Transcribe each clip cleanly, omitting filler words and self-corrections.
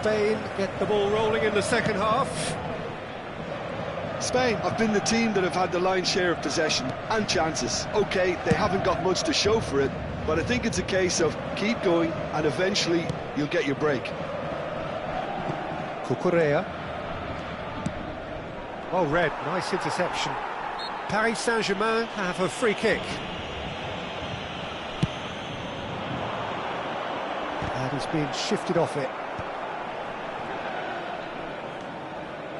Spain get the ball rolling in the second half. Spain have been the team that have had the lion's share of possession and chances. OK, they haven't got much to show for it, but I think it's a case of keep going and eventually you'll get your break. Cucurella. Oh, Red, nice interception. Paris Saint-Germain have a free kick. And he's being shifted off it.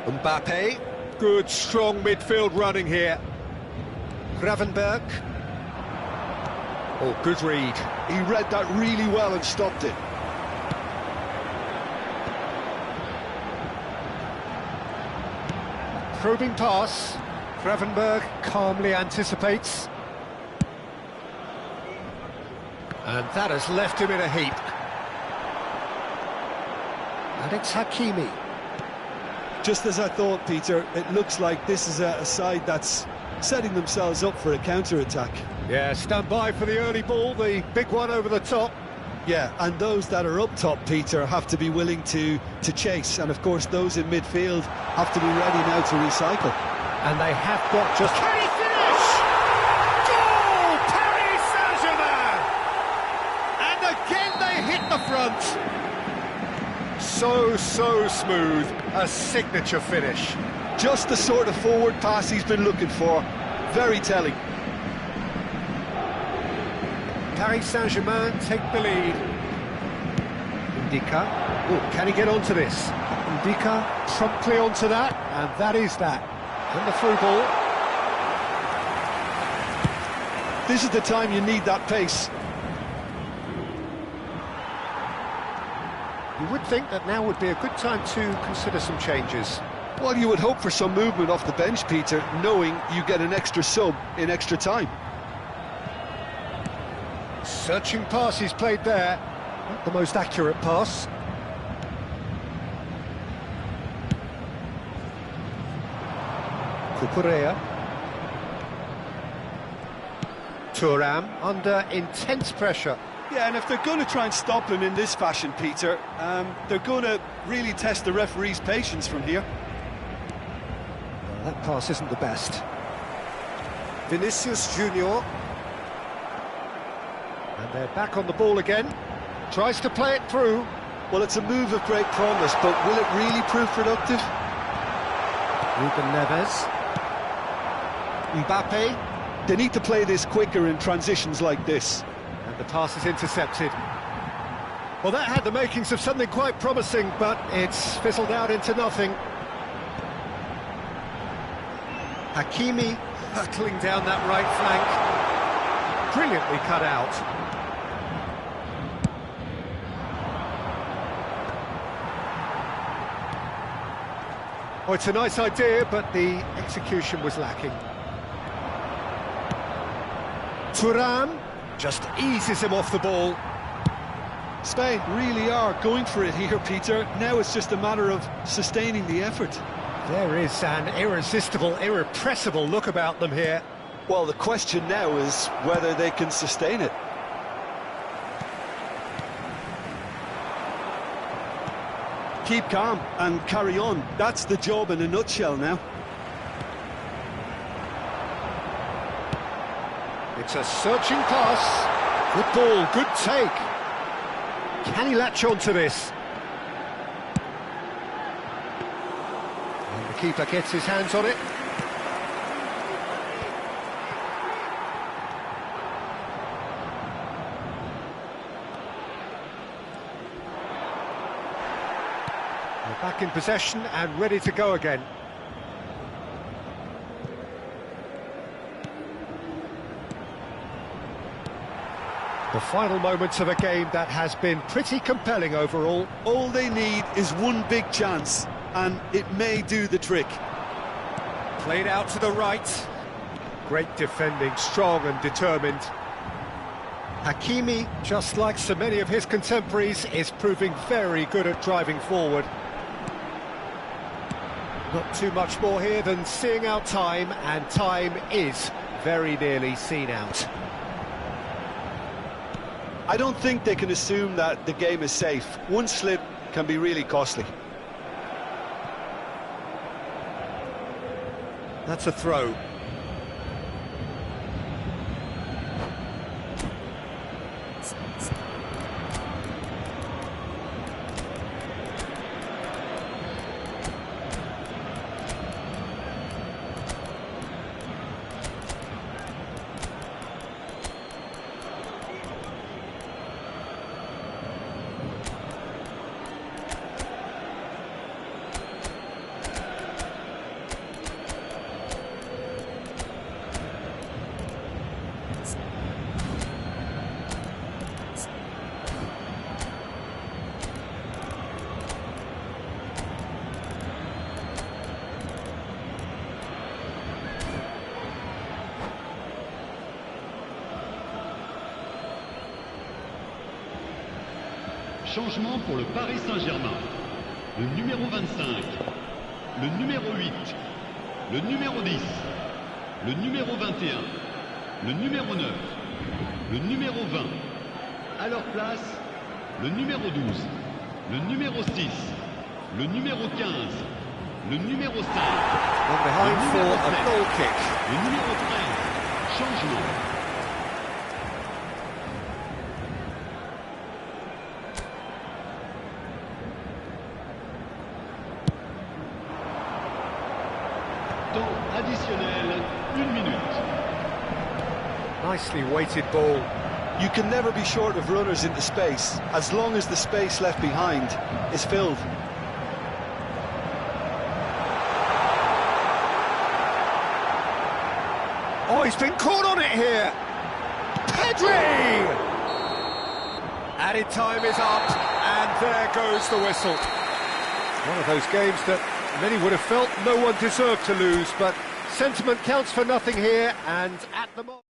Mbappe. Good, strong midfield running here. Gravenberch. Oh, good read. He read that really well and stopped it. Probing pass. Gravenberch calmly anticipates. And that has left him in a heap. And it's Hakimi. Just as I thought, Peter, it looks like this is a side that's setting themselves up for a counter-attack. Yeah, stand by for the early ball, the big one over the top. Yeah, and those that are up top, Peter, have to be willing to chase. And, of course, those in midfield have to be ready now to recycle. And they have got just... Can he finish? Goal! Paris Saint-Germain! And again they hit the front. So smooth. A signature finish. Just the sort of forward pass he's been looking for. Very telling. Paris Saint-Germain take the lead. Ndicka. Oh, can he get onto this? Ndicka promptly onto that, and that is that. And the through ball. This is the time you need that pace. You would think that now would be a good time to consider some changes. Well, you would hope for some movement off the bench, Peter, knowing you get an extra sub in extra time. Searching pass he's played there. Not the most accurate pass. Cucurella. Thuram under intense pressure. Yeah, and if they're going to try and stop him in this fashion, Peter, they're going to really test the referee's patience from here. Well, that pass isn't the best. Vinicius Junior. And they're back on the ball again. Tries to play it through. Well, it's a move of great promise, but will it really prove productive? Ruben Neves. Mbappe. They need to play this quicker in transitions like this. And the pass is intercepted. Well, that had the makings of something quite promising, but it's fizzled out into nothing. Hakimi hurtling down that right flank. Brilliantly cut out. Oh, it's a nice idea, but the execution was lacking. Thuram just eases him off the ball. Spain really are going for it here, Peter. Now it's just a matter of sustaining the effort. There is an irresistible, irrepressible look about them here. Well, the question now is whether they can sustain it. Keep calm and carry on. That's the job in a nutshell now. It's a searching pass. Good ball, good take. Can he latch on to this? And the keeper gets his hands on it. They're back in possession and ready to go again. The final moments of a game that has been pretty compelling overall. All they need is one big chance, and it may do the trick. Played out to the right. Great defending, strong and determined. Hakimi, just like so many of his contemporaries, is proving very good at driving forward. Not too much more here than seeing out time, and time is very nearly seen out. I don't think they can assume that the game is safe. One slip can be really costly. That's a throw. Changement pour le Paris Saint-Germain. Le numéro 25, le numéro 8, le numéro 10, le numéro 21, le numéro 9, le numéro 20. À leur place, le numéro 12, le numéro 6, le numéro 15, le numéro 5, One behind le for numéro a 7, goal kick. le numéro 13. Changement. Temps additionnel, 1 minute. Nicely weighted ball. You can never be short of runners into space, as long as the space left behind is filled. Oh, he's been caught on it here. Pedri! Added time is up, and there goes the whistle. One of those games that many would have felt no one deserved to lose, but sentiment counts for nothing here, and at the moment...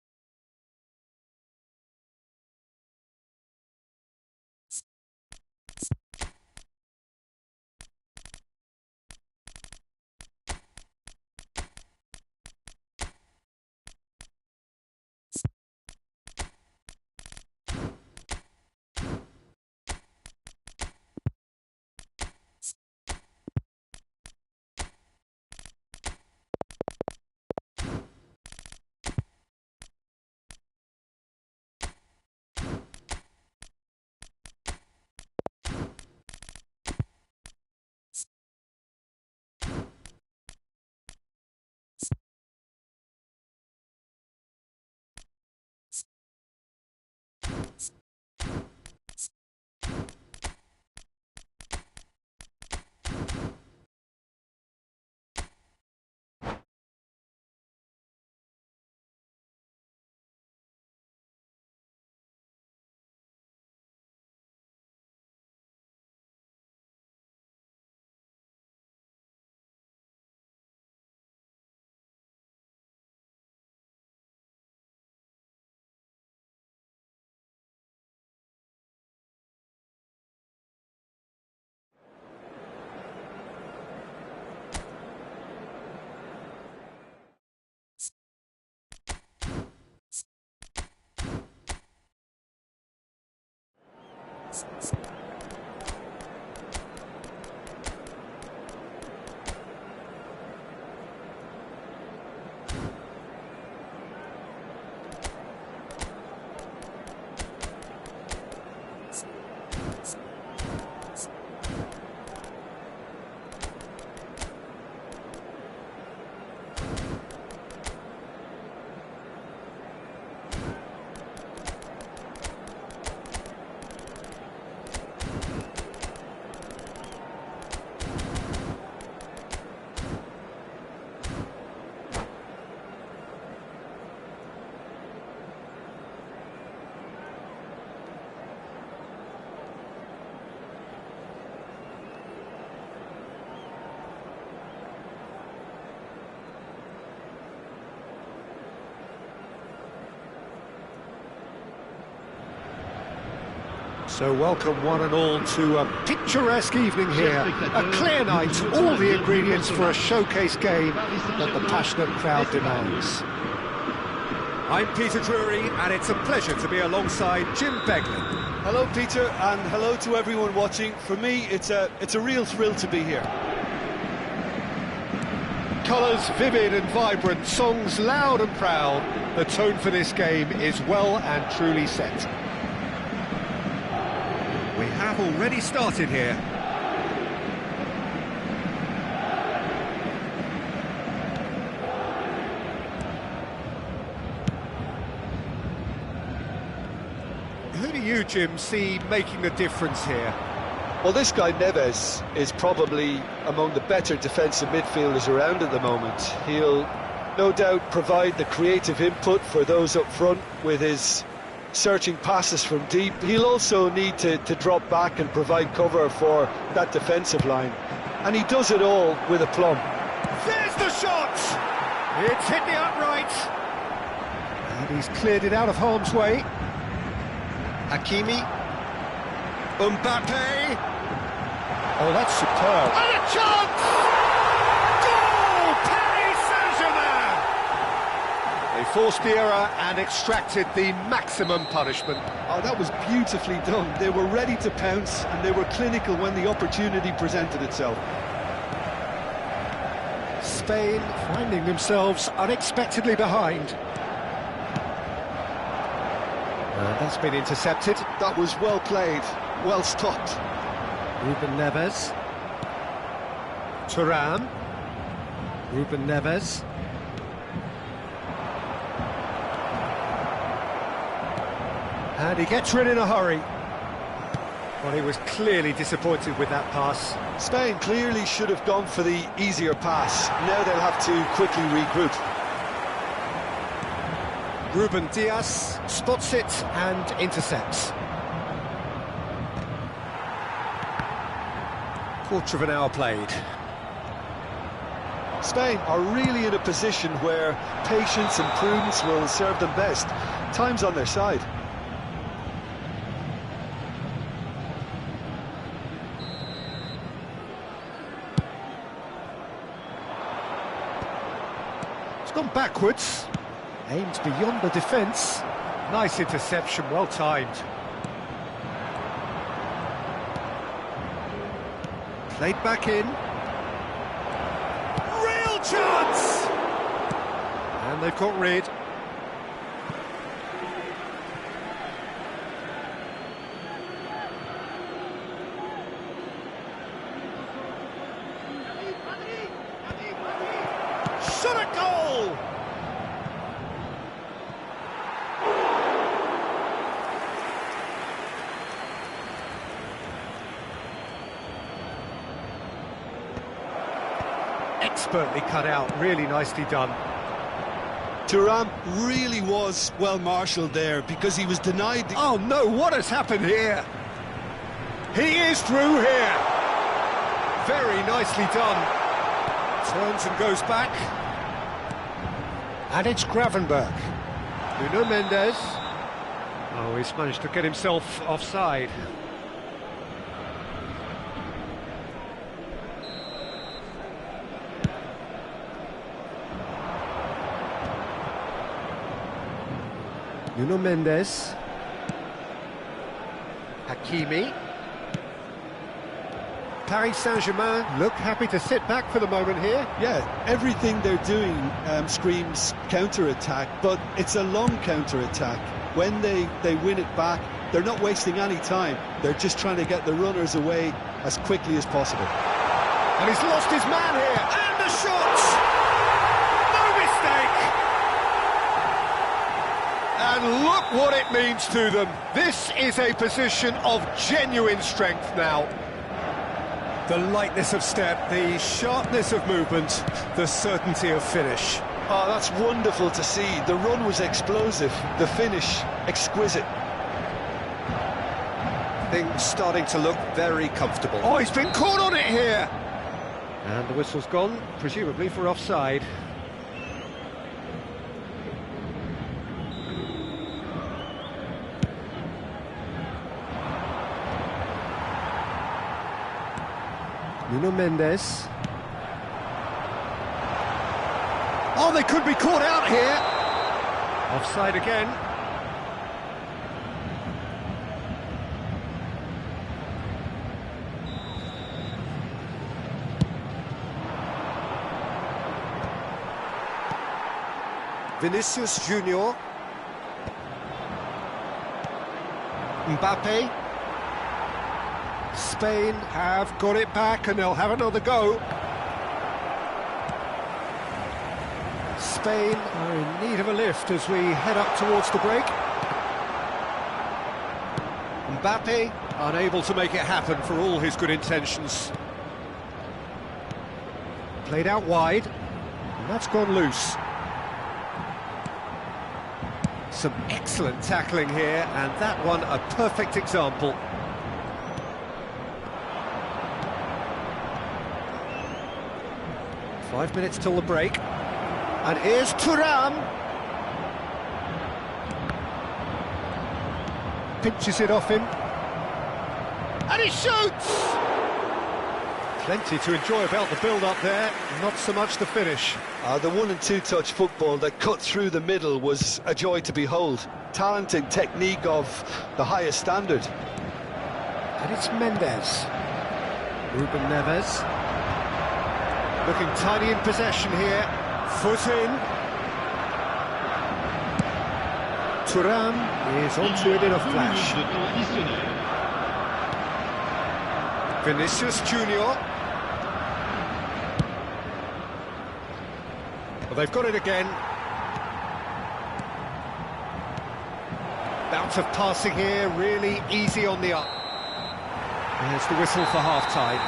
So welcome one and all to a picturesque evening here, a clear night, all the ingredients for a showcase game that the passionate crowd demands. I'm Peter Drury, and it's a pleasure to be alongside Jim Beglin. Hello, Peter, and hello to everyone watching. For me, it's a real thrill to be here. Colours vivid and vibrant, songs loud and proud. The tone for this game is well and truly set. We have already started here. Who do you, Jim, see making the difference here? Well, this guy Neves is probably among the better defensive midfielders around at the moment. He'll no doubt provide the creative input for those up front with his searching passes from deep. He'll also need to drop back and provide cover for that defensive line. And he does it all with aplomb. There's the shot! It's hit the upright. And he's cleared it out of harm's way. Hakimi. Mbappe. Oh, that's superb. And a chance! Goal! Paris Saint-Germain! They forced the error and extracted the maximum punishment. Oh, that was beautifully done. They were ready to pounce, and they were clinical when the opportunity presented itself. Spain finding themselves unexpectedly behind. That's been intercepted. That was well played, well stopped. Ruben Neves. Thuram. Ruben Neves. And he gets rid in a hurry. Well, he was clearly disappointed with that pass. Spain clearly should have gone for the easier pass. Now they'll have to quickly regroup. Ruben Dias spots it and intercepts. Quarter of an hour played. Spain are really in a position where patience and prudence will serve them best. Time's on their side. It's gone backwards. Aimed beyond the defence. Nice interception, well timed. Played back in. Real chance! And they've got rid. Shot a goal! Expertly cut out, really nicely done. Thuram really was well marshalled there because he was denied the... Oh no, what has happened here? He is through here. Very nicely done. Turns and goes back. And it's Gravenberch. Nuno Mendes. Oh, he's managed to get himself offside. Nuno Mendes. Hakimi. Paris Saint-Germain look happy to sit back for the moment here. Yeah, everything they're doing screams counter-attack, but it's a long counter-attack. When they win it back, they're not wasting any time. They're just trying to get the runners away as quickly as possible. And he's lost his man here. And the shot! No mistake! And look what it means to them. This is a position of genuine strength now. The lightness of step, the sharpness of movement, the certainty of finish. Oh, that's wonderful to see. The run was explosive, the finish exquisite. Things starting to look very comfortable. Oh, he's been caught on it here! And the whistle's gone, presumably for offside. Nuno Mendes. Oh, they could be caught out here. Offside again. Vinicius Junior. Mbappe. Spain have got it back and they'll have another go. Spain are in need of a lift as we head up towards the break. Mbappe unable to make it happen for all his good intentions. Played out wide, and that's gone loose. Some excellent tackling here, and that one a perfect example. Five minutes till the break. And here's Thuram. Pinches it off him. And he shoots! Plenty to enjoy about the build-up there, not so much the finish. The 1- and 2-touch football that cut through the middle was a joy to behold. Talent and technique of the highest standard. And it's Mendes. Ruben Neves. Looking tiny in possession here. Foot in. Thuram is onto it in a flash. Vinicius Junior. Well, they've got it again. Bounce of passing here, really easy on the up. There's the whistle for half-time.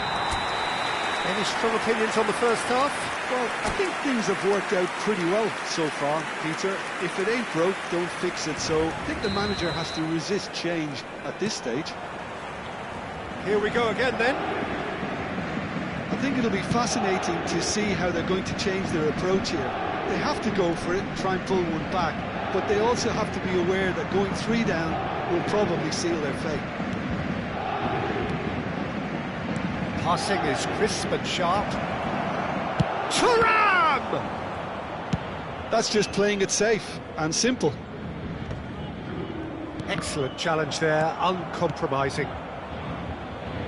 Any strong opinions on the first half? Well, I think things have worked out pretty well so far, Peter. If it ain't broke, don't fix it. So I think the manager has to resist change at this stage. Here we go again then. I think it'll be fascinating to see how they're going to change their approach here. They have to go for it and try and pull one back, but they also have to be aware that going 3 down will probably seal their fate. Passing is crisp and sharp. Thuram! That's just playing it safe and simple. Excellent challenge there, uncompromising.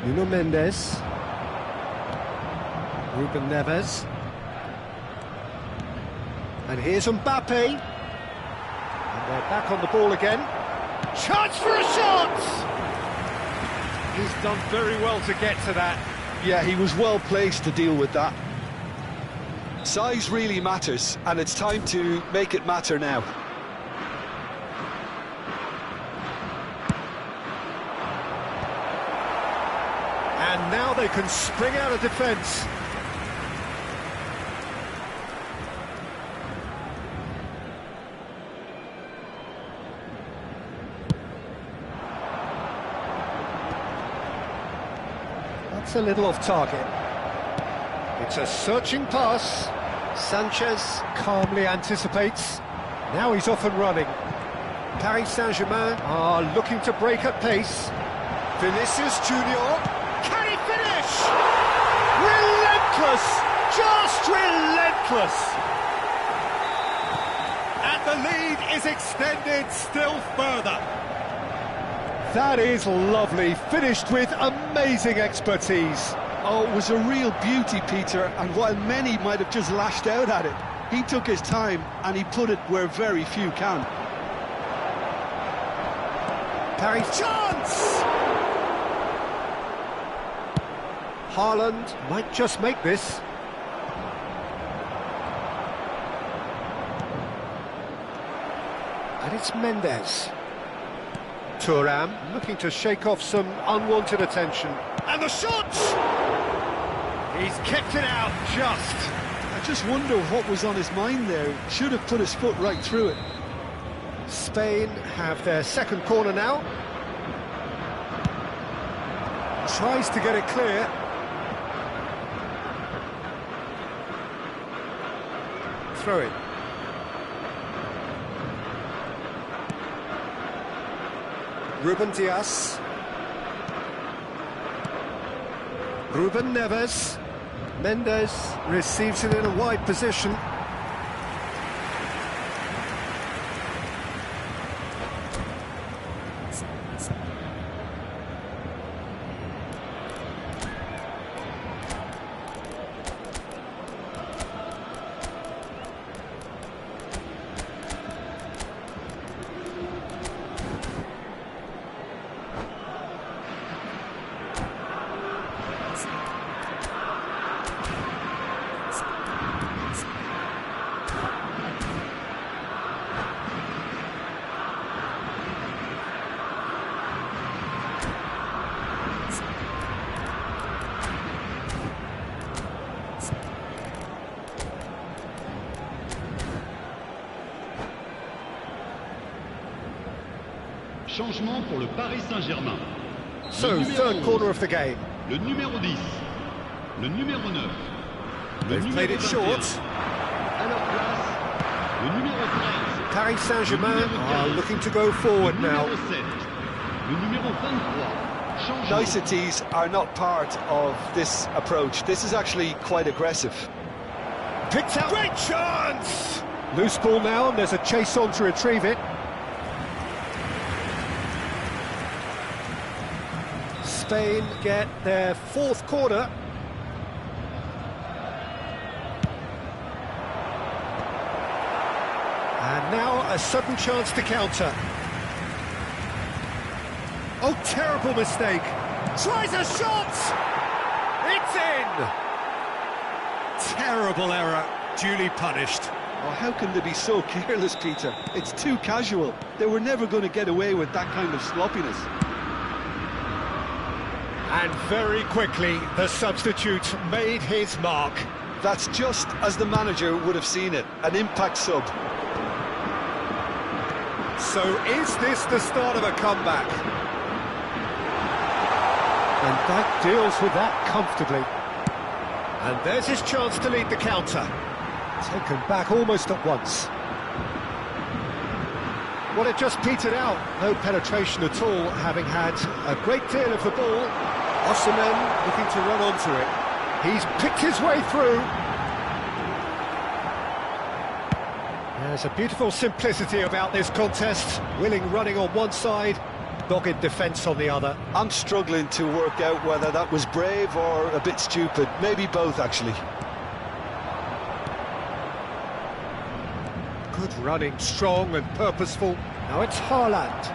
Nuno Mendes. Ruben Neves. And here's Mbappe. And they're back on the ball again. Chance for a shot! He's done very well to get to that. Yeah, he was well placed to deal with that. Size really matters, and it's time to make it matter now. And now they can spring out of defence. That's a little off target. It's a searching pass. Sanchez calmly anticipates. Now he's off and running. Paris Saint-Germain are looking to break at pace. Vinicius Junior. Can he finish? Relentless! Just relentless! And the lead is extended still further. That is lovely, finished with amazing expertise. Oh, it was a real beauty, Peter, and while many might have just lashed out at it, he took his time and he put it where very few can. Paris chance! Haaland might just make this. And it's Mendes. Thuram looking to shake off some unwanted attention. And the shot! He's kept it out just. I just wonder what was on his mind there. Should have put his foot right through it. Spain have their second corner now. Tries to get it clear. Throw it. Ruben Dias. Ruben Neves. Mendes receives it in a wide position. Changement pour le Paris Saint-Germain. So, third corner of the game. Le numéro 10, le numéro 9, le They've played it 21. short. À leur place, le numéro 13, Paris Saint-Germain are looking to go le forward now. numéro 7, le numéro 23. Changement. Niceties are not part of this approach. This is actually quite aggressive. Picked out. Great chance! Loose ball now, and there's a chase on to retrieve it. Spain get their fourth corner. And now a sudden chance to counter. Oh, terrible mistake. Tries a shot! It's in! Terrible error, duly punished. Oh, how can they be so careless, Peter? It's too casual. They were never going to get away with that kind of sloppiness. And very quickly, the substitute made his mark. That's just as the manager would have seen it, an impact sub. So is this the start of a comeback? And that deals with that comfortably. And there's his chance to lead the counter. Taken back almost at once. Well, it just petered out. No penetration at all, having had a great deal of the ball. Osimhen looking to run onto it. He's picked his way through. There's a beautiful simplicity about this contest. Willing running on one side, dogged defence on the other. I'm struggling to work out whether that was brave or a bit stupid. Maybe both, actually. Good running, strong and purposeful. Now it's Haaland.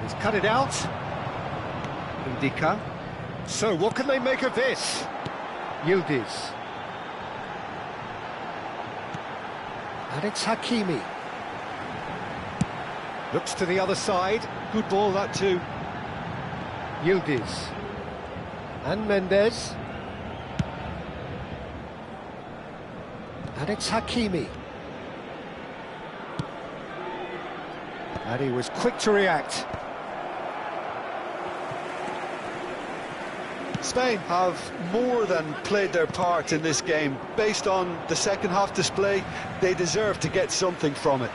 He's cut it out. Ndicka. So what can they make of this? Yildiz. And it's Hakimi. Looks to the other side. Good ball, that too. Yildiz. And Mendes. And it's Hakimi. And he was quick to react. Spain have more than played their part in this game. Based on the second half display, they deserve to get something from it.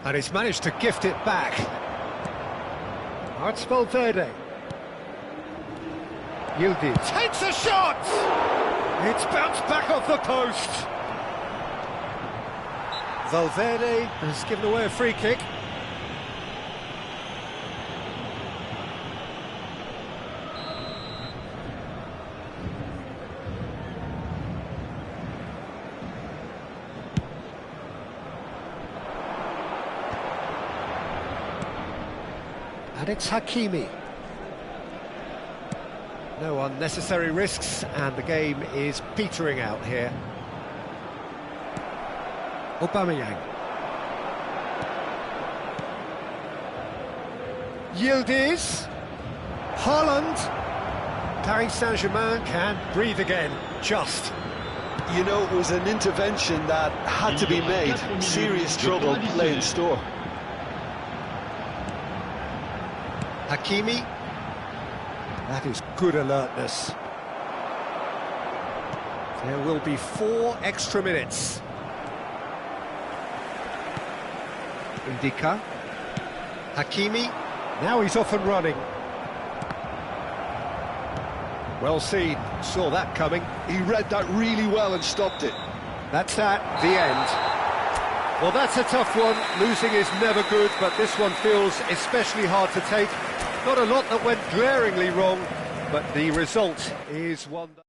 And he's managed to gift it back. Now it's Valverde. Yildiz takes a shot! It's bounced back off the post. Valverde has given away a free kick. And it's Hakimi. No unnecessary risks, and the game is petering out here. Aubameyang. Yildiz. Haaland. Paris Saint-Germain can breathe again, just. You know, it was an intervention that had to be made. Serious trouble lay in store. Hakimi. That is good alertness. There will be 4 extra minutes. Ndicka. Hakimi. Now he's off and running. Well seen. Saw that coming. He read that really well and stopped it. That's that. The end. Well, that's a tough one. Losing is never good, but this one feels especially hard to take. Not a lot that went glaringly wrong, but the result is one that...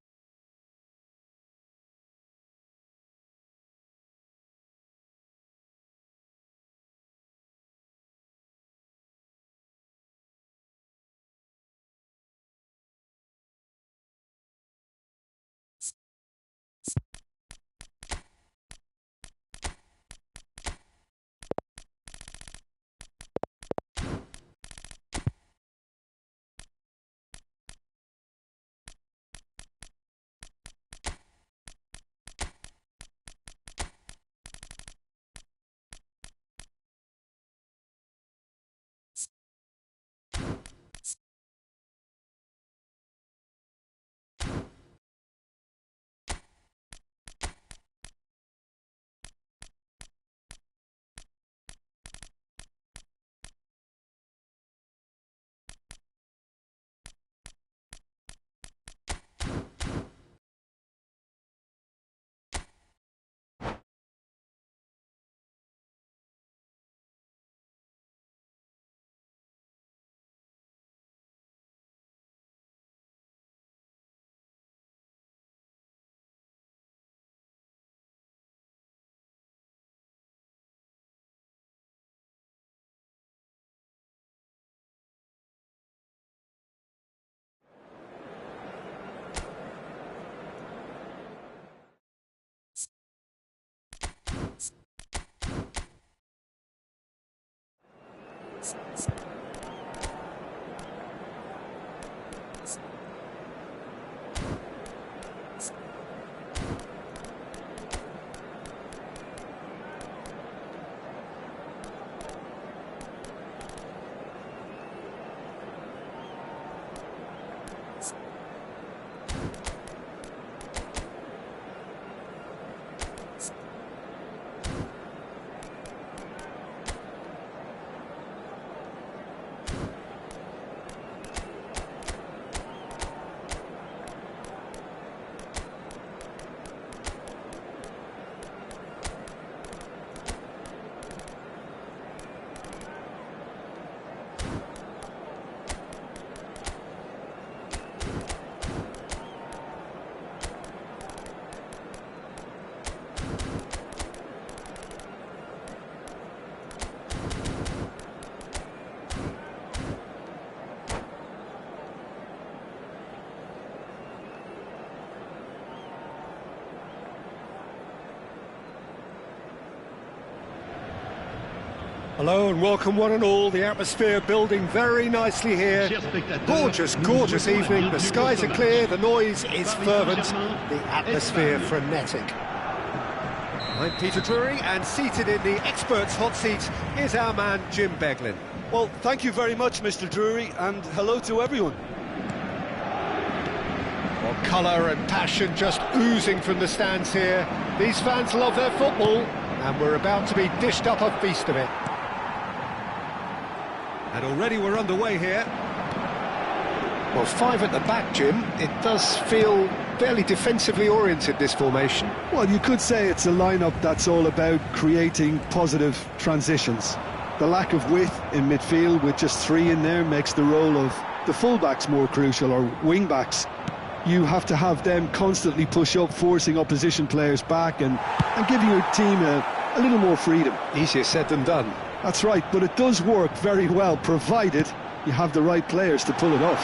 Hello and welcome one and all. The atmosphere building very nicely here. Gorgeous, gorgeous evening. The skies are clear, the noise is fervent, the atmosphere frenetic. I'm Peter Drury, and seated in the experts' hot seat is our man Jim Beglin. Well, thank you very much, Mr. Drury, and hello to everyone. Well, colour and passion just oozing from the stands here. These fans love their football, and we're about to be dished up a feast of it. And already we're underway here. Well, five at the back, Jim. It does feel fairly defensively oriented, this formation. Well, you could say it's a lineup that's all about creating positive transitions. The lack of width in midfield with just three in there makes the role of the fullbacks more crucial, or wing-backs. You have to have them constantly push up, forcing opposition players back and giving your team a little more freedom. Easier said than done. That's right, but it does work very well, provided you have the right players to pull it off.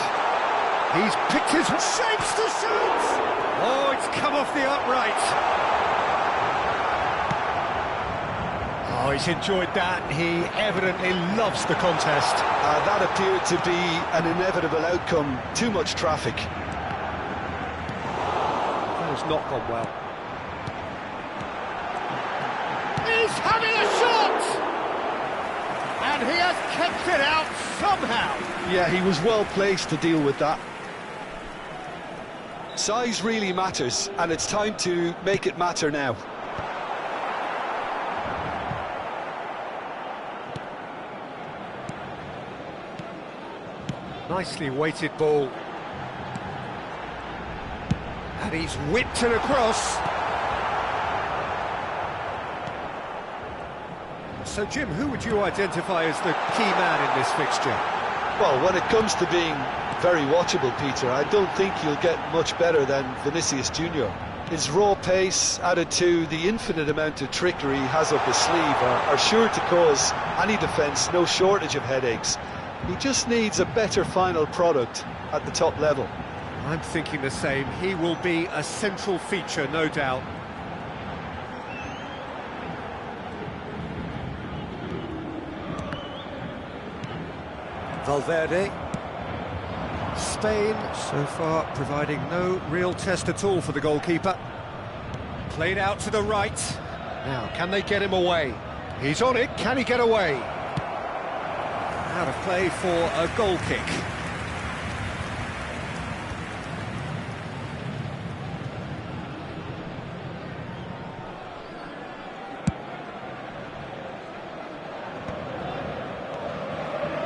He's picked his shapes to shoot! Oh, it's come off the upright. Oh, he's enjoyed that. He evidently loves the contest. That appeared to be an inevitable outcome. Too much traffic. That has not gone well. He's having a shot! And he has kept it out somehow. Yeah, he was well placed to deal with that. Size really matters, and it's time to make it matter now. Nicely weighted ball. And he's whipped it across. So, Jim, who would you identify as the key man in this fixture? Well, when it comes to being very watchable, Peter, I don't think you'll get much better than Vinicius Junior. His raw pace, added to the infinite amount of trickery he has up his sleeve, are sure to cause any defence no shortage of headaches. He just needs a better final product at the top level. I'm thinking the same. He will be a central feature, no doubt. Valverde. Spain, so far, providing no real test at all for the goalkeeper. Played out to the right. Now, can they get him away? He's on it. Can he get away? Out of play for a goal kick.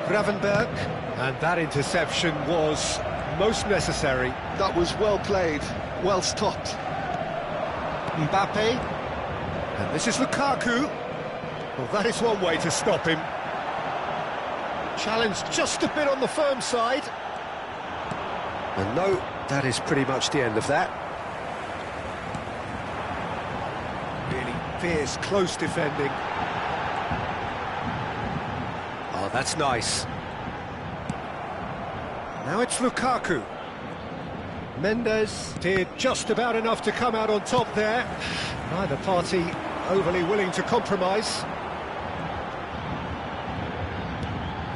Gravenberch, and that interception was most necessary. That was well played, well stopped. Mbappe, and this is Lukaku. Well, that is one way to stop him. Challenged just a bit on the firm side. And no, that is pretty much the end of that. Really fierce, close defending. Oh, that's nice. Now it's Lukaku. Mendes did just about enough to come out on top there. Neither party overly willing to compromise.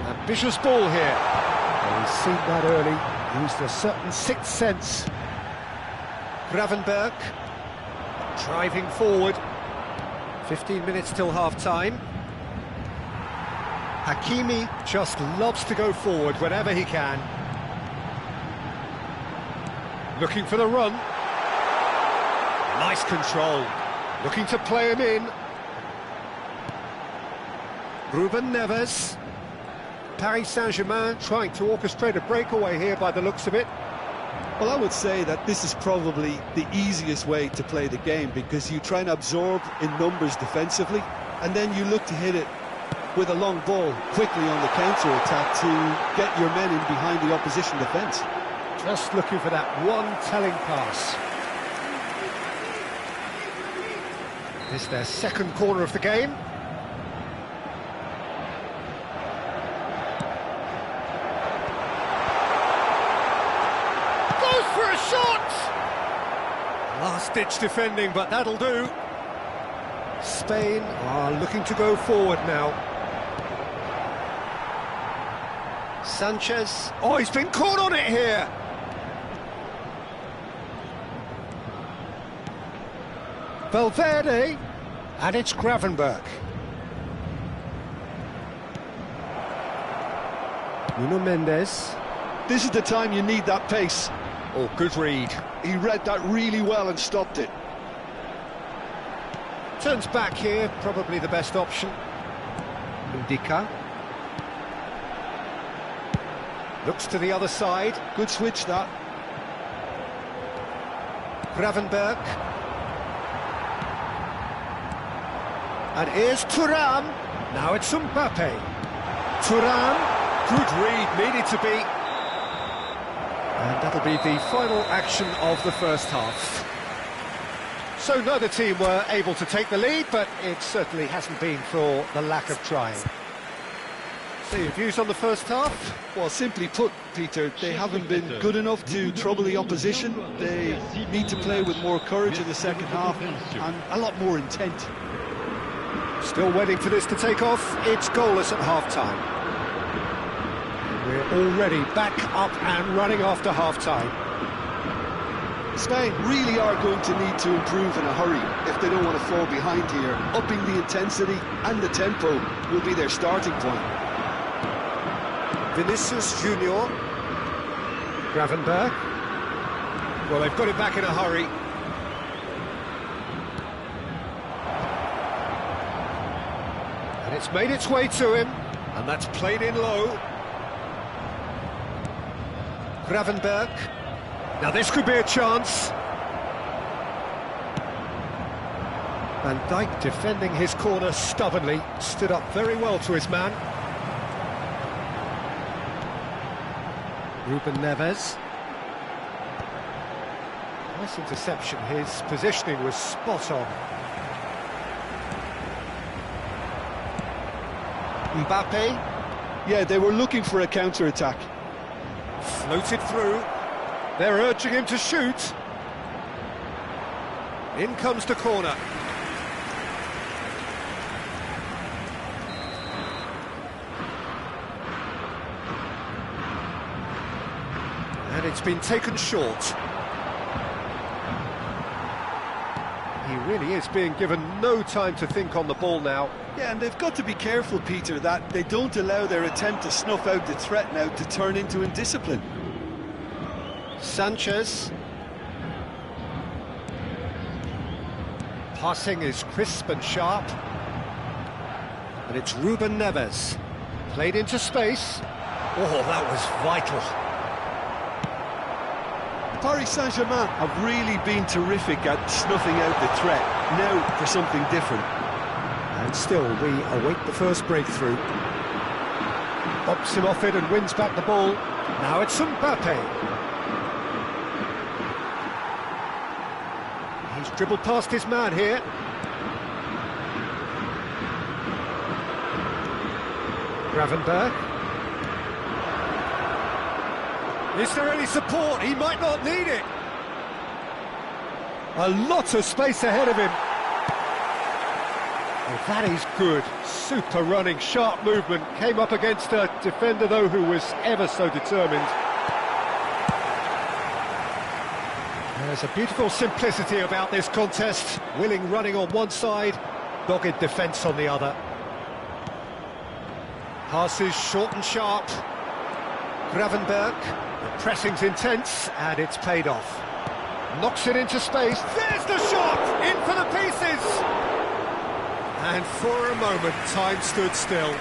Ambitious ball here. Oh, he's seen that early. Used a certain sixth sense. Gravenberch driving forward. 15 minutes till half-time. Hakimi just loves to go forward whenever he can. Looking for the run. Nice control. Looking to play him in. Ruben Neves. Paris Saint-Germain trying to orchestrate a breakaway here by the looks of it. Well, I would say that this is probably the easiest way to play the game, because you try and absorb in numbers defensively, and then you look to hit it with a long ball quickly on the counter-attack to get your men in behind the opposition defence. Just looking for that one telling pass. This is their second corner of the game. Goes for a shot! Last-ditch defending, but that'll do. Spain are looking to go forward now. Sanchez. Oh, he's been caught on it here. Valverde, and it's Gravenberch. Nuno Mendes. This is the time you need that pace. Oh, good read. He read that really well and stopped it. Turns back here, probably the best option. Ndika. Looks to the other side. Good switch, that. Gravenberch. And here's Thuram. Now it's Mbappe. Thuram, good read, needed to be. And that'll be the final action of the first half. So neither team were able to take the lead, but it certainly hasn't been for the lack of trying. So your views on the first half? Well, simply put, Peter, they haven't been good enough to trouble the opposition. They need to play with more courage in the second half and a lot more intent. Still waiting for this to take off. It's goalless at half-time. We're already back up and running after half-time. Spain really are going to need to improve in a hurry if they don't want to fall behind here. Upping the intensity and the tempo will be their starting point. Vinicius Junior. Gravenberch. Well, they've got it back in a hurry. And it's made its way to him, and that's played in low. Gravenberch. Now this could be a chance. Van Dijk defending his corner stubbornly, stood up very well to his man. Ruben Neves. Nice interception, his positioning was spot on. Mbappe. Yeah, they were looking for a counter-attack. Floated through. They're urging him to shoot. In comes the corner. And it's been taken short. He really is being given no time to think on the ball now. Yeah, and they've got to be careful, Peter, that they don't allow their attempt to snuff out the threat now to turn into indiscipline. Sanchez. Passing is crisp and sharp. And it's Ruben Neves. Played into space. Oh, that was vital. Paris Saint-Germain have really been terrific at snuffing out the threat. Now for something different. And still, we await the first breakthrough. Bumps him off it and wins back the ball. Now it's Mbappe. He's dribbled past his man here. Gravenberch. Is there any support? He might not need it. A lot of space ahead of him. Oh, that is good. Super running, sharp movement. Came up against a defender, though, who was ever so determined. There's a beautiful simplicity about this contest. Willing running on one side, dogged defence on the other. Passes short and sharp. Gravenberch. The pressing's intense, and it's paid off. Knocks it into space. There's the shot! In for the pieces! And for a moment, time stood still.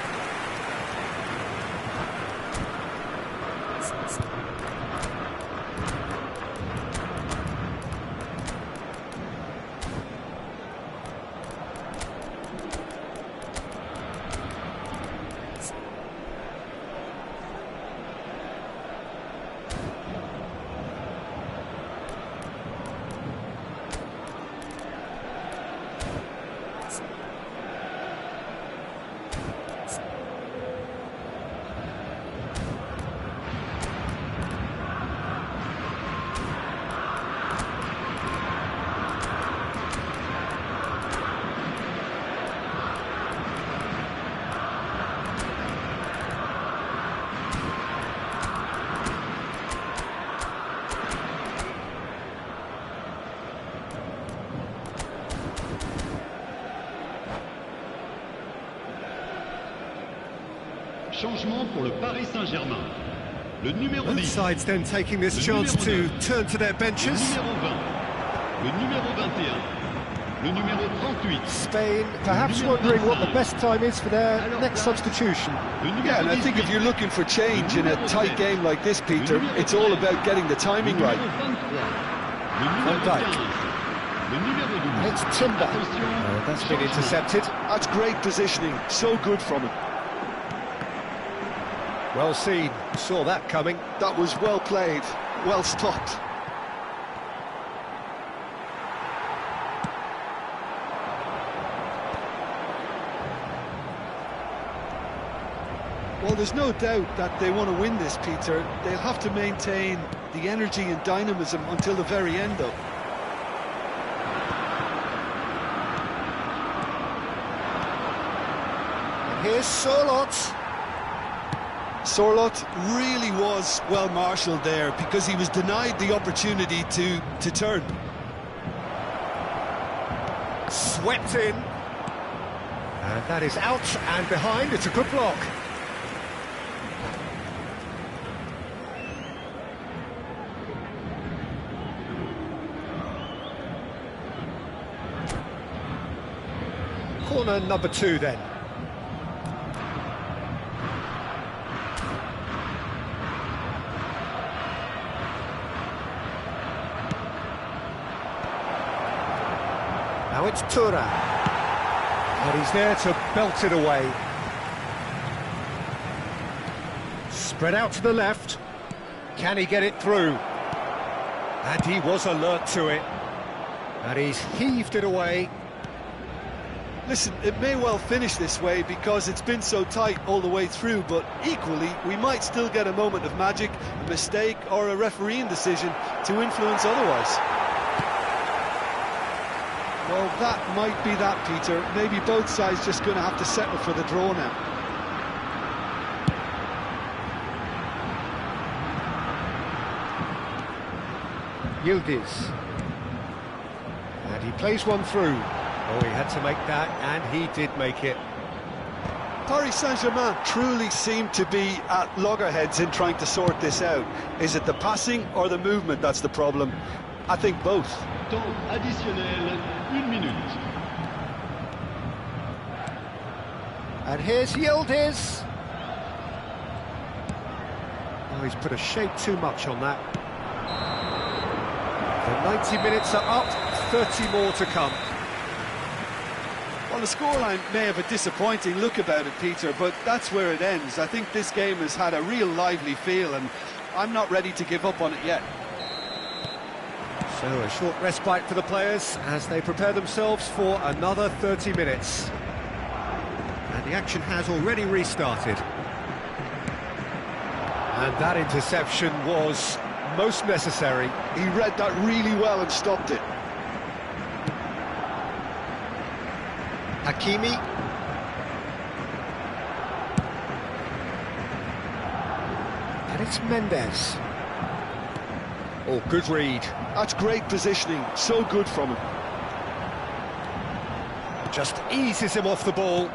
Changement pour le Paris Saint-Germain. Le numéro Both 10. sides then taking this chance to turn to their Le benches. numéro 20. Le numéro 21. Le numéro 38. Spain perhaps wondering what the best time is for their next substitution. Le numéro Yeah, and I think 18. if you're looking for change in a tight game like this, Peter, it's all about getting the timing Le right. numéro 23. Le Van numéro Dijk. 15. Le numéro 12. It's Timber. Attention, That's been changement. intercepted. That's great positioning, so good from him. Well seen. Saw that coming. That was well played, well stopped. Well, there's no doubt that they want to win this, Peter. They'll have to maintain the energy and dynamism until the very end, though. Here's Sorloth. Sorloth really was well marshalled there because he was denied the opportunity to turn. Swept in. And that is out and behind. It's a good block. Corner number 2 then. Now it's Thuram. And he's there to belt it away. Spread out to the left. Can he get it through? And he was alert to it. And he's heaved it away. Listen, it may well finish this way because it's been so tight all the way through, but equally, we might still get a moment of magic, a mistake, or a refereeing decision to influence otherwise. Well, that might be that, Peter. Maybe both sides just going to have to settle for the draw now. Yildiz. And he plays one through. Oh, he had to make that, and he did make it. Paris Saint-Germain truly seem to be at loggerheads in trying to sort this out. Is it the passing or the movement that's the problem? I think both. Temps additionnel, 1 minute. And here's Yildiz. Oh, he's put a shade too much on that. The 90 minutes are up, 30 more to come. Well, the scoreline may have a disappointing look about it, Peter, but that's where it ends. I think this game has had a real lively feel, and I'm not ready to give up on it yet. So a short respite for the players as they prepare themselves for another 30 minutes. And the action has already restarted. And that interception was most necessary. He read that really well and stopped it. Hakimi. And it's Mendes. Oh, good read. That's great positioning, so good from him. Just eases him off the ball.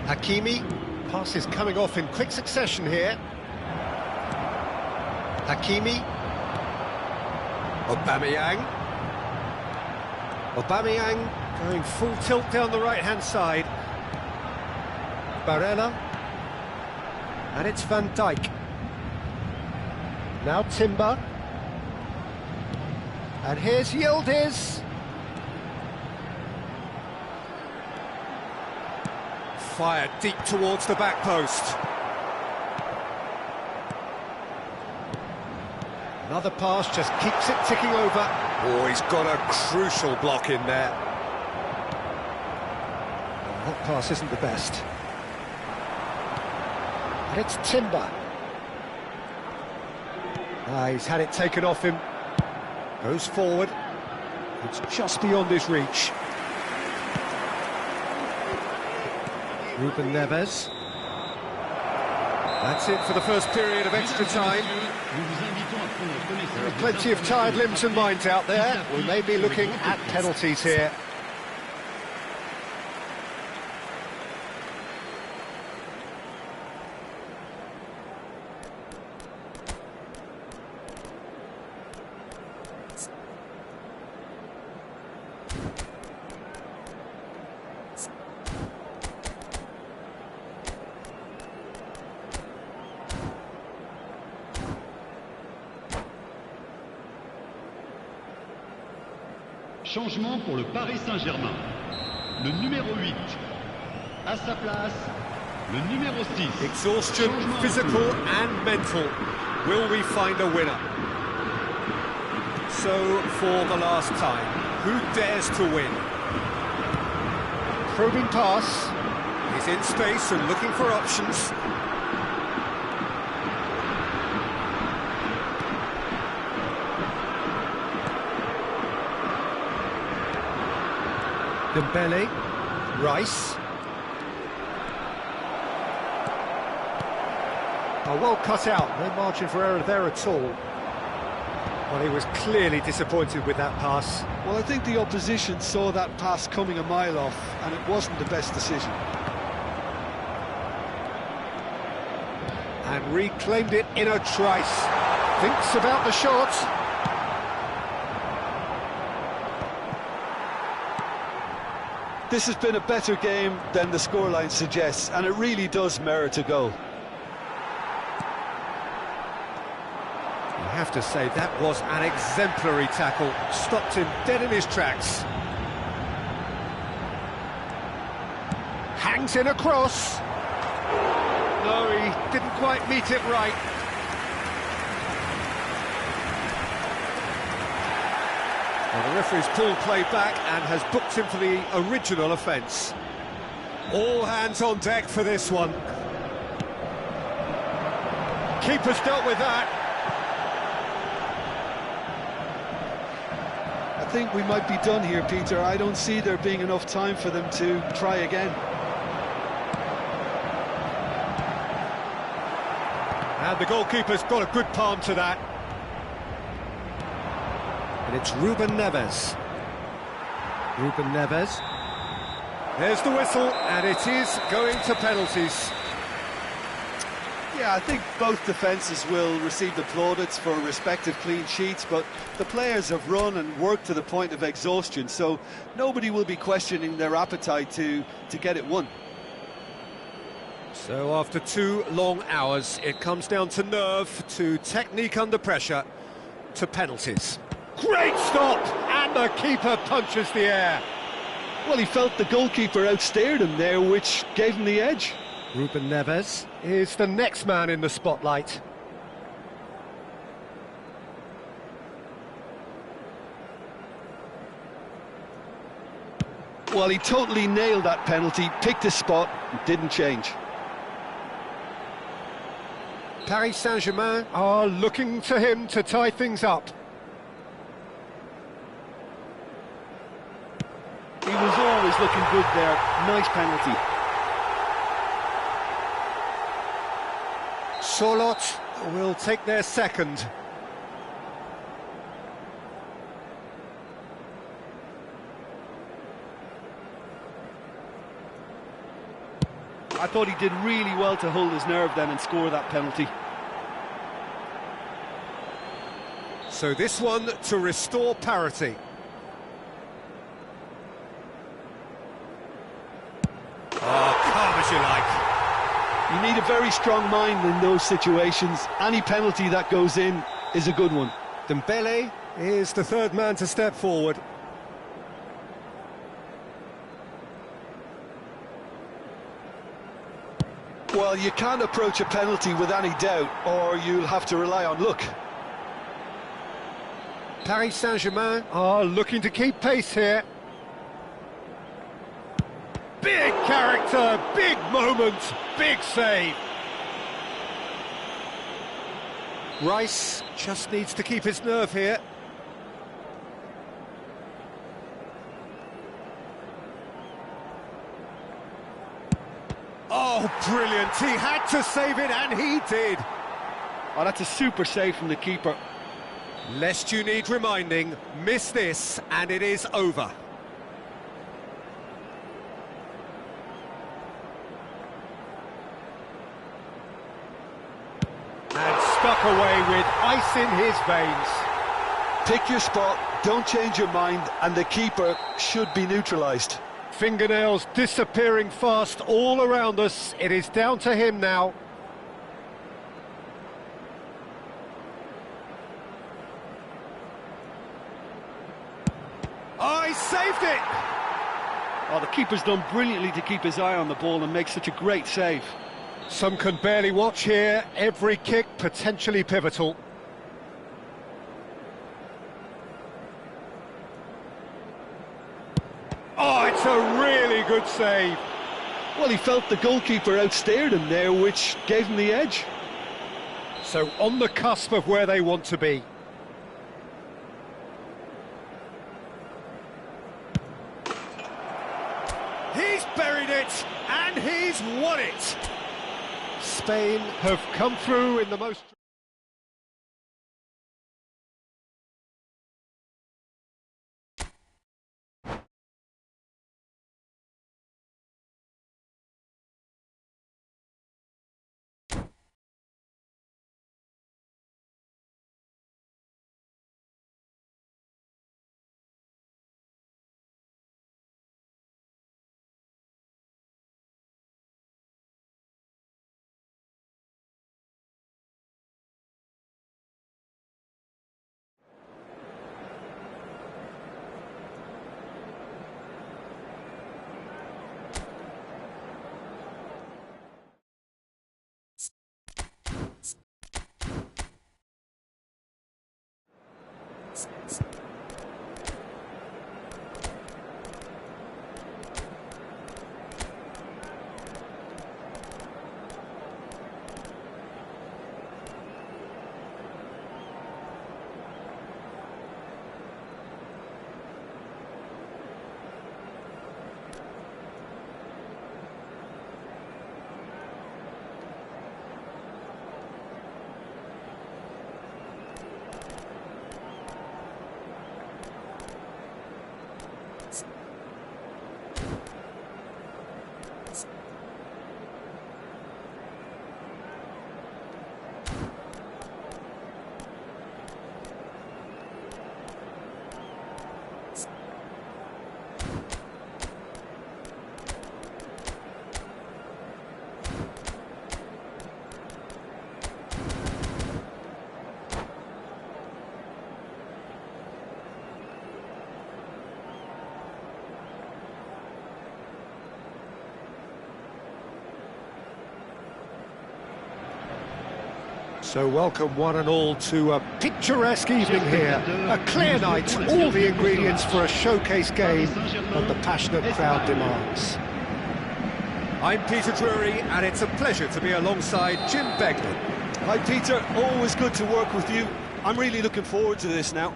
Hakimi. Pass is coming off in quick succession here. Hakimi. Aubameyang. Aubameyang going full tilt down the right-hand side. Barella. And it's Van Dijk. Now Timber. And here's Yildiz. Fired deep towards the back post. Another pass just keeps it ticking over. Oh, he's got a crucial block in there. That pass isn't the best. And it's Timber. He's had it taken off him. Goes forward. It's just beyond his reach. Ruben Neves. That's it for the first period of extra time. There are plenty of tired limbs and minds out there. We may be looking at penalties here. Changement pour le Paris Saint-Germain. Le numéro 8. À sa place, le numéro 6. Exhaustion, physical and mental. Will we find a winner? So, for the last time, who dares to win? Probing pass. He's in space and looking for options. Dembele, Rice. Oh, well cut out, no margin for error there at all. Well, he was clearly disappointed with that pass. Well, I think the opposition saw that pass coming a mile off, and it wasn't the best decision. And reclaimed it in a trice. Thinks about the shot. This has been a better game than the scoreline suggests, and it really does merit a goal. You have have to say, that was an exemplary tackle. Stopped him dead in his tracks. Hangs in a cross. No, he didn't quite meet it right. Well, the referee's pulled play back and has booked him for the original offence. All hands on deck for this one. Keeper's dealt with that. I think we might be done here, Peter. I don't see there being enough time for them to try again. And the goalkeeper's got a good palm to that. And it's Ruben Neves. Ruben Neves. There's the whistle, and it is going to penalties. Yeah, I think both defences will receive the plaudits for respective clean sheets, but the players have run and worked to the point of exhaustion, so nobody will be questioning their appetite to get it won. So after 2 long hours, it comes down to nerve, to technique under pressure, to penalties. Great stop! And the keeper punches the air. Well, he felt the goalkeeper outstared him there, which gave him the edge. Ruben Neves is the next man in the spotlight. Well, he totally nailed that penalty, picked his spot, didn't change. Paris Saint-Germain are looking to him to tie things up. He was always looking good there. Nice penalty. Sorloth will take their second. I thought he did really well to hold his nerve then and score that penalty. So this one to restore parity. Oh, calm as you like. You need a very strong mind in those situations. Any penalty that goes in is a good one. Dembele is the third man to step forward. Well, you can't approach a penalty with any doubt, or you'll have to rely on luck. Paris Saint-Germain are looking to keep pace here. Big character, big moment, big save. Rice just needs to keep his nerve here. Oh, brilliant. He had to save it, and he did. Oh, that's a super save from the keeper. Lest you need reminding, miss this, and it is over. And stuck away with ice in his veins. Pick your spot, don't change your mind, and the keeper should be neutralised. Fingernails disappearing fast all around us. It is down to him now. Oh, he saved it! Oh, the keeper's done brilliantly to keep his eye on the ball and make such a great save. Some can barely watch here. Every kick potentially pivotal. Oh, it's a really good save. Well, he felt the goalkeeper outstared him there, which gave him the edge. So on the cusp of where they want to be. He's buried it, and he's won it. Spain have come through in the most... So welcome one and all to a picturesque evening here. A clear night, all the ingredients for a showcase game that the passionate crowd demands. I'm Peter Drury, and it's a pleasure to be alongside Jim Beglin. Hi Peter, always good to work with you. I'm really looking forward to this now.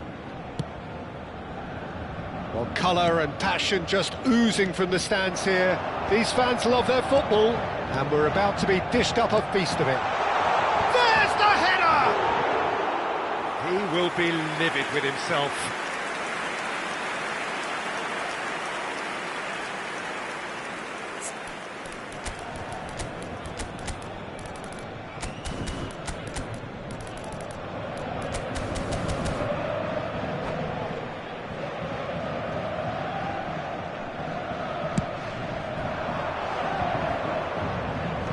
Well, colour and passion just oozing from the stands here. These fans love their football, and we're about to be dished up a feast of it. There's the header! He will be livid with himself.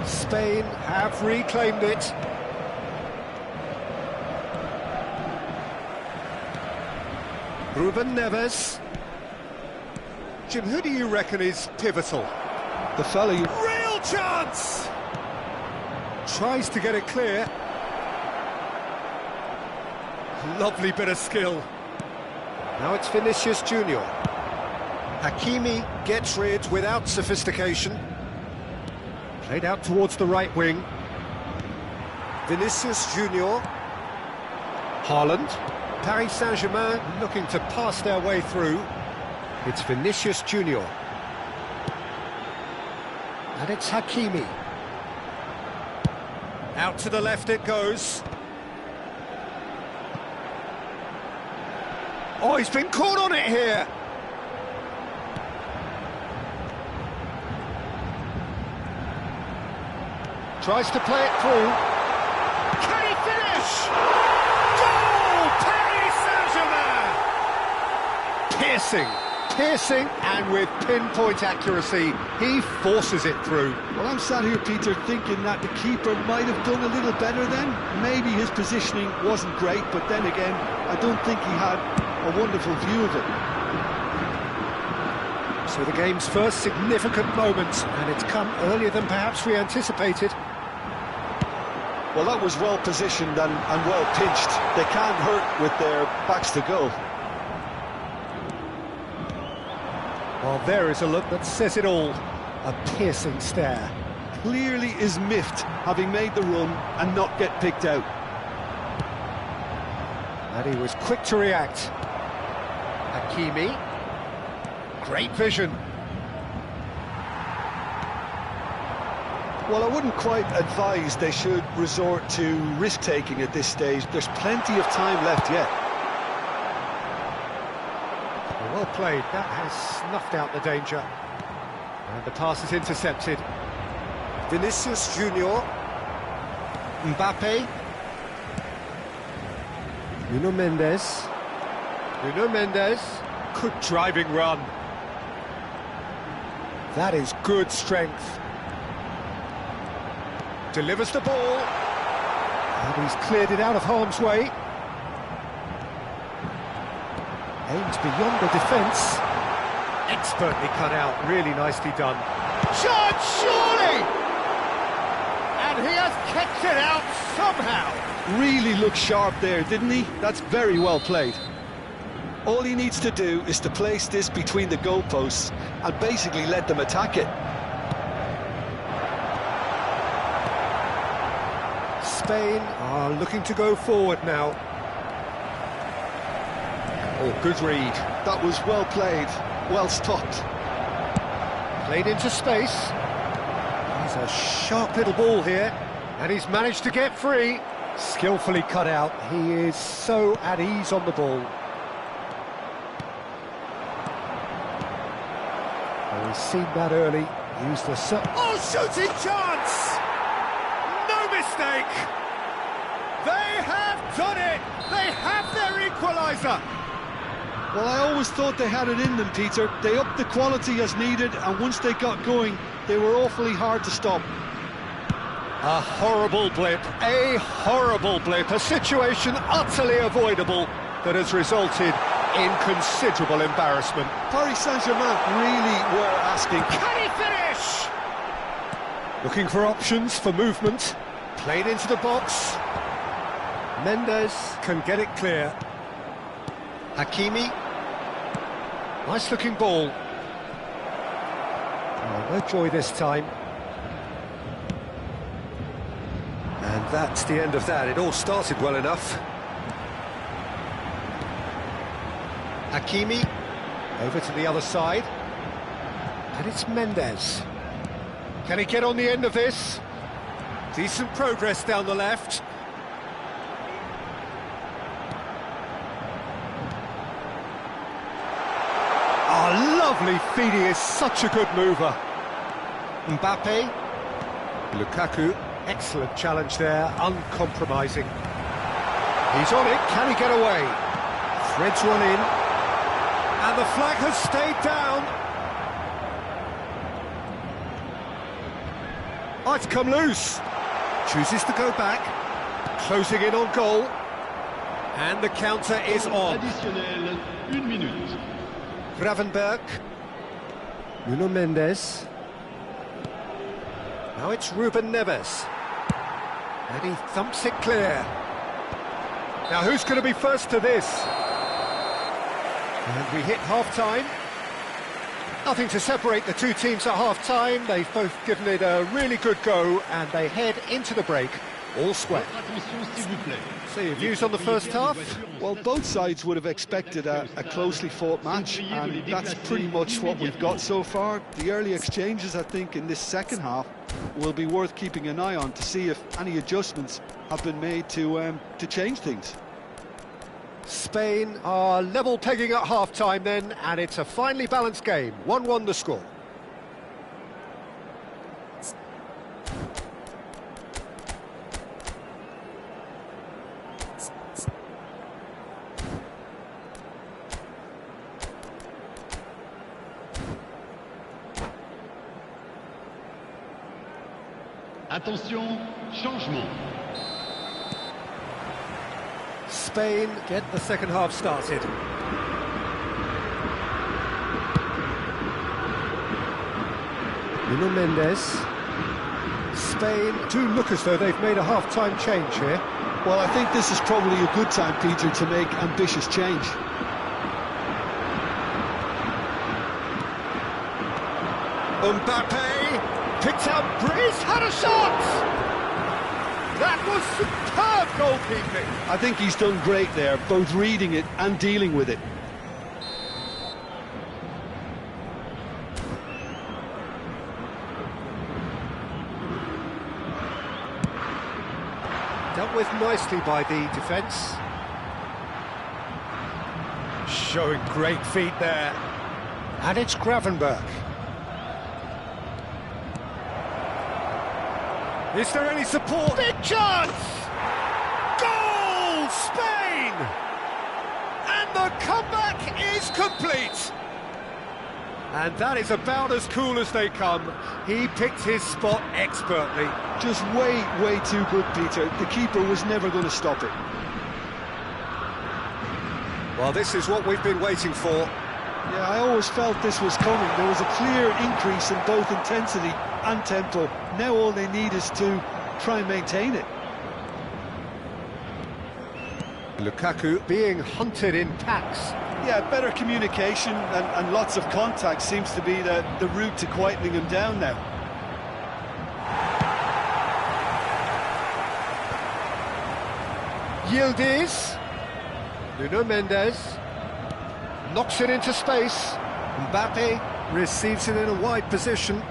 Spain have reclaimed it. Ruben Neves. Jim, who do you reckon is pivotal? The fella you... Real chance! Tries to get it clear. Lovely bit of skill. Now it's Vinicius Junior. Hakimi gets rid without sophistication. Played out towards the right wing. Vinicius Junior. Haaland. Paris Saint-Germain looking to pass their way through. It's Vinicius Junior. And it's Hakimi. Out to the left it goes. Oh, he's been caught on it here. Tries to play it through. Can he finish? Goal! Paris Saint-Germain! Piercing, and with pinpoint accuracy, he forces it through. Well, I'm sat here, Peter, thinking that the keeper might have done a little better then. Maybe his positioning wasn't great, but then again, I don't think he had a wonderful view of it. So the game's first significant moment, and it's come earlier than perhaps we anticipated. Well, that was well positioned and well pinched. They can't hurt with their backs to goal. Well, there is a look that says it all. A piercing stare. Clearly is miffed, having made the run and not get picked out. And he was quick to react. Hakimi. Great vision. Well, I wouldn't quite advise they should resort to risk-taking at this stage. There's plenty of time left yet. Well played. That has snuffed out the danger. And the pass is intercepted. Vinicius Junior. Mbappe. Nuno Mendes. Nuno Mendes. Good driving run. That is good strength. Delivers the ball. And he's cleared it out of harm's way. Aims beyond the defence. Expertly cut out, really nicely done. Shot, surely! And he has kicked it out somehow. Really looked sharp there, didn't he? That's very well played. All he needs to do is to place this between the goalposts and basically let them attack it. Spain are looking to go forward now. Oh, good read. That was well played, well stopped. Played into space. He's a sharp little ball here, and he's managed to get free. Skillfully cut out. He is so at ease on the ball. Oh, he's seen that early. Used the... shooting chance! No mistake! They have done it! They have their equaliser! Well, I always thought they had it in them, Peter. They upped the quality as needed, and once they got going, they were awfully hard to stop. A horrible blip, a situation utterly avoidable that has resulted in considerable embarrassment. Paris Saint-Germain really were asking. Can he finish? Looking for options for movement. Played into the box. Mendes can get it clear. Hakimi. Nice looking ball. Oh, no joy this time. And that's the end of that. It all started well enough. Hakimi. Over to the other side. And it's Mendes. Can he get on the end of this? Decent progress down the left. Oh, lovely feed. He is such a good mover. Mbappe. Lukaku. Excellent challenge there, uncompromising. He's on it, can he get away? Threads one in. And the flag has stayed down. Oh, it's come loose. Chooses to go back. Closing in on goal. And the counter is on. Additionnel, 1 minute. Gravenberch. Nuno Mendes. Now it's Ruben Neves. And he thumps it clear. Now who's going to be first to this? And we hit half-time. Nothing to separate the two teams at half-time. They've both given it a really good go, and they head into the break all square. So your views on the first half? Well, both sides would have expected a closely fought match, and that's pretty much what we've got so far. The early exchanges, I think, in this second half will be worth keeping an eye on to see if any adjustments have been made to change things. Spain are level pegging at half-time then, and it's a finely balanced game. 1-1 the score. Attention, changement. Spain get the second half started. Nuno Mendes. Spain do look as though they've made a half-time change here. Well, I think this is probably a good time, Peter, to make ambitious change. Mbappe picked out Brice, had a shot! That was superb goalkeeping. I think he's done great there, both reading it and dealing with it. Dealt with nicely by the defence. Showing great feet there. And it's Gravenberch. Is there any support? Big chance! Goal! Spain! And the comeback is complete! And that is about as cool as they come. He picked his spot expertly. Just way too good, Peter. The keeper was never going to stop it. Well, this is what we've been waiting for. Yeah, I always felt this was coming. There was a clear increase in both intensity and tempo. Now all they need is to try and maintain it. Lukaku being hunted in packs. Yeah, better communication and lots of contact seems to be the route to quietening him down now. Yildiz. Nuno Mendes. Knocks it into space. Mbappe receives it in a wide position.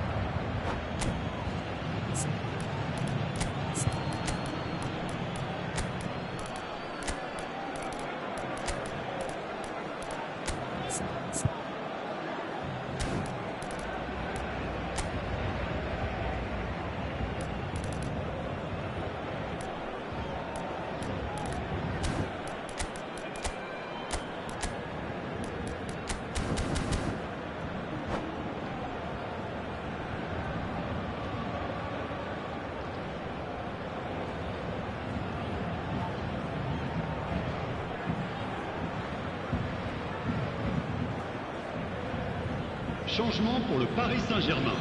Changement pour le Paris Saint-Germain.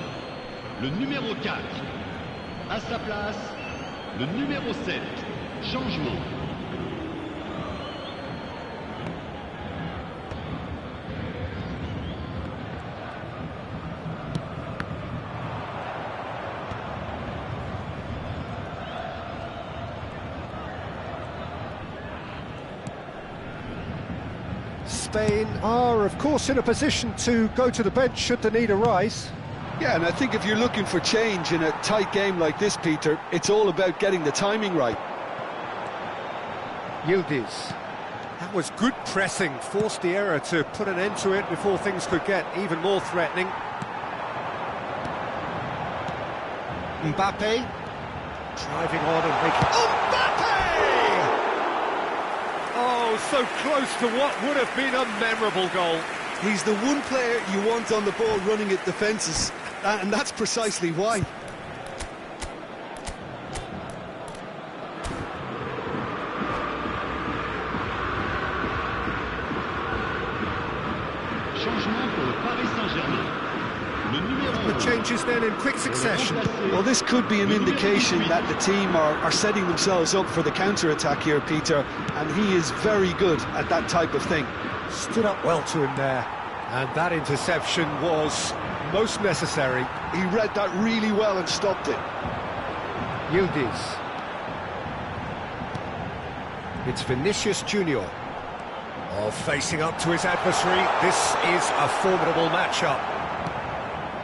Le numéro 4. À sa place, le numéro 7. Changement. Spain are, of course, in a position to go to the bench should the need arise. Yeah, and I think if you're looking for change in a tight game like this, Peter, it's all about getting the timing right. Yildiz. That was good pressing, forced the error to put an end to it before things could get even more threatening. Mbappe. Driving on and making... Mbappe! Oh, so close to what would have been a memorable goal. He's the one player you want on the ball running at defences, and that's precisely why. Changement pour le Paris Saint-Germain. Le numéro The changes then in quick succession. Well, this could be an indication that the team are setting themselves up for the counter-attack here, Peter, and he is very good at that type of thing. Stood up well to him there, and that interception was most necessary. He read that really well and stopped it. Yildiz. It's Vinicius Junior. Oh, facing up to his adversary. This is a formidable matchup.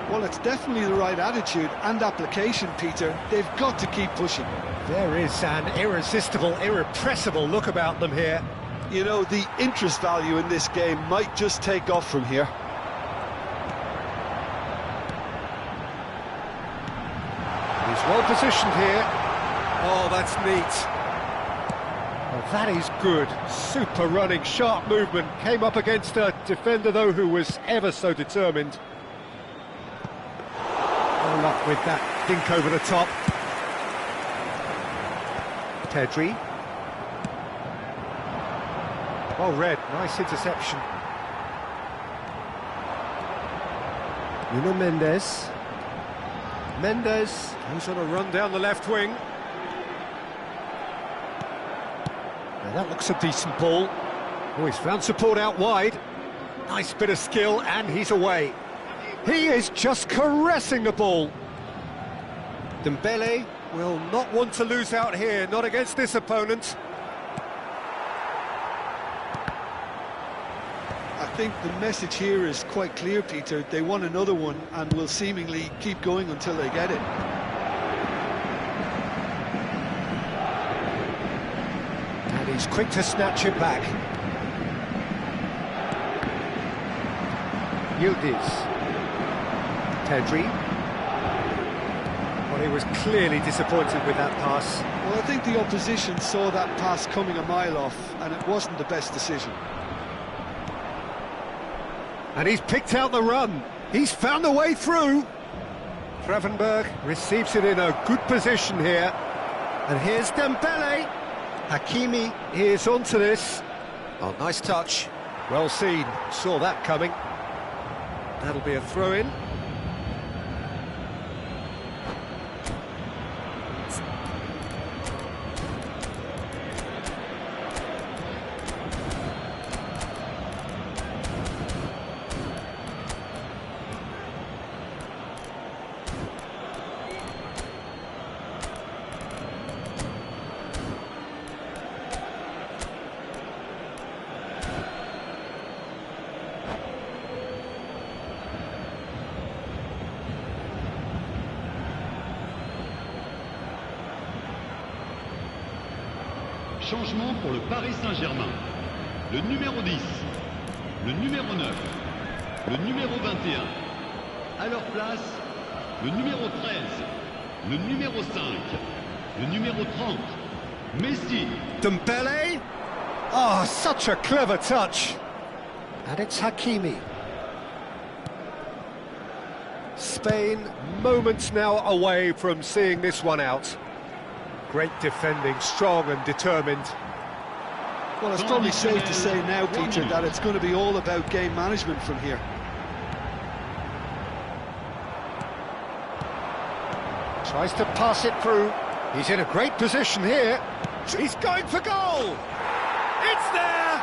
Well, it's definitely the right attitude and application, Peter. They've got to keep pushing. There is an irresistible, irrepressible look about them here. You know, the interest value in this game might just take off from here. He's well positioned here. Oh, that's neat. Well, that is good. Super running, sharp movement. Came up against a defender, though, who was ever so determined. No luck with that dink over the top. Pedri. Well read, nice interception. Nuno Mendes. Mendes goes on a run down the left wing. Now that looks a decent ball. Oh, he's found support out wide. Nice bit of skill, and he's away. He is just caressing the ball. Dembele will not want to lose out here, not against this opponent. I think the message here is quite clear, Peter. They want another one and will seemingly keep going until they get it. And he's quick to snatch it back. Yildiz. Pedri. Well, he was clearly disappointed with that pass. Well, I think the opposition saw that pass coming a mile off, and it wasn't the best decision. And he's picked out the run. He's found a way through. Gravenberg receives it in a good position here. And here's Dembele. Hakimi is onto this. Oh, nice touch. Well seen. Saw that coming. That'll be a throw-in. Changement pour le Paris Saint-Germain. Le numéro 10, le numéro 9, le numéro 21. À leur place, le numéro 13, le numéro 5, le numéro 30, Messi. Dembele. Oh, such a clever touch. And it's Hakimi. Spain moments now away from seeing this one out. Great defending, strong and determined. Well, it's probably safe to say now, Peter, that it's going to be all about game management from here. Tries to pass it through. He's in a great position here. He's going for goal. It's there.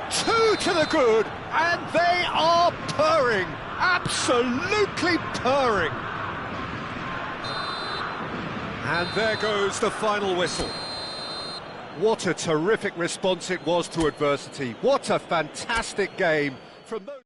Two to the good, and they are purring. Absolutely purring. And there goes the final whistle. What a terrific response it was to adversity. What a fantastic game from those...